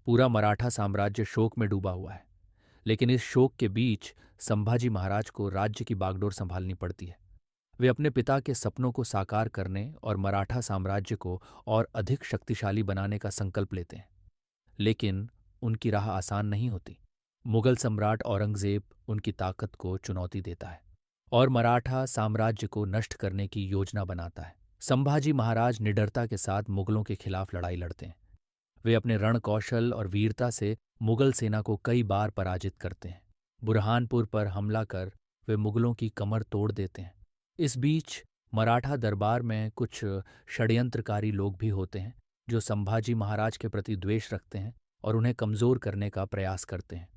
पूरा मराठा साम्राज्य शोक में डूबा हुआ है। लेकिन इस शोक के बीच संभाजी महाराज को राज्य की बागडोर संभालनी पड़ती है। वे अपने पिता के सपनों को साकार करने और मराठा साम्राज्य को और अधिक शक्तिशाली बनाने का संकल्प लेते हैं। लेकिन उनकी राह आसान नहीं होती। मुगल सम्राट औरंगजेब उनकी ताकत को चुनौती देता है और मराठा साम्राज्य को नष्ट करने की योजना बनाता है। संभाजी महाराज निडरता के साथ मुगलों के खिलाफ लड़ाई लड़ते हैं। वे अपने रण कौशल और वीरता से मुगल सेना को कई बार पराजित करते हैं। बुरहानपुर पर हमला कर वे मुगलों की कमर तोड़ देते हैं। इस बीच मराठा दरबार में कुछ षड्यंत्रकारी लोग भी होते हैं जो संभाजी महाराज के प्रति द्वेष रखते हैं और उन्हें कमजोर करने का प्रयास करते हैं।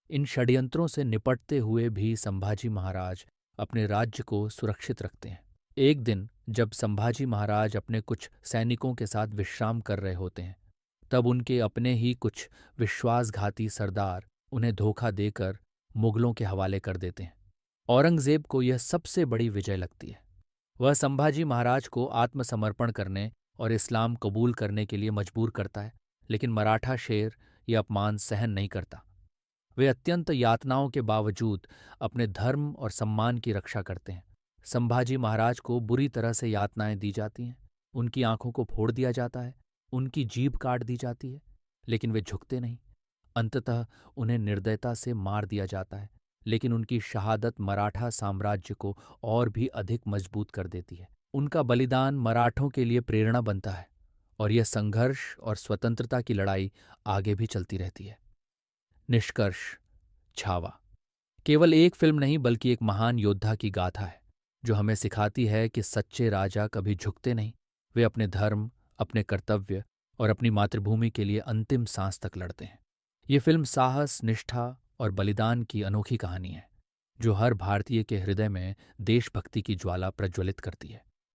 इन षड्यंत्रों से निपटते हुए भी संभाजी महाराज अपने राज्य को सुरक्षित रखते हैं। एक दिन जब संभाजी महाराज अपने कुछ सैनिकों के साथ विश्राम कर रहे होते हैं, तब उनके अपने ही कुछ विश्वासघाती सरदार उन्हें धोखा देकर मुगलों के हवाले कर देते हैं। औरंगजेब को यह सबसे बड़ी विजय लगती है। वह संभाजी महाराज को आत्मसमर्पण करने और इस्लाम कबूल करने के लिए मजबूर करता है, लेकिन मराठा शेर यह अपमान सहन नहीं करता। वे अत्यंत यातनाओं के बावजूद अपने धर्म और सम्मान की रक्षा करते हैं। संभाजी महाराज को बुरी तरह से यातनाएं दी जाती हैं। उनकी आंखों को फोड़ दिया जाता है, उनकी जीभ काट दी जाती है, लेकिन वे झुकते नहीं। अंततः उन्हें निर्दयता से मार दिया जाता है, लेकिन उनकी शहादत मराठा साम्राज्य को और भी अधिक मजबूत कर देती है। उनका बलिदान मराठों के लिए प्रेरणा बनता है और यह संघर्ष और स्वतंत्रता की लड़ाई आगे भी चलती रहती है। निष्कर्ष, छावा केवल एक फिल्म नहीं बल्कि एक महान योद्धा की गाथा है जो हमें सिखाती है कि सच्चे राजा कभी झुकते नहीं। वे अपने धर्म, अपने कर्तव्य और अपनी मातृभूमि के लिए अंतिम सांस तक लड़ते हैं। ये फिल्म साहस, निष्ठा और बलिदान की अनोखी कहानी है जो हर भारतीय के हृदय में देशभक्ति की ज्वाला प्रज्वलित करती है।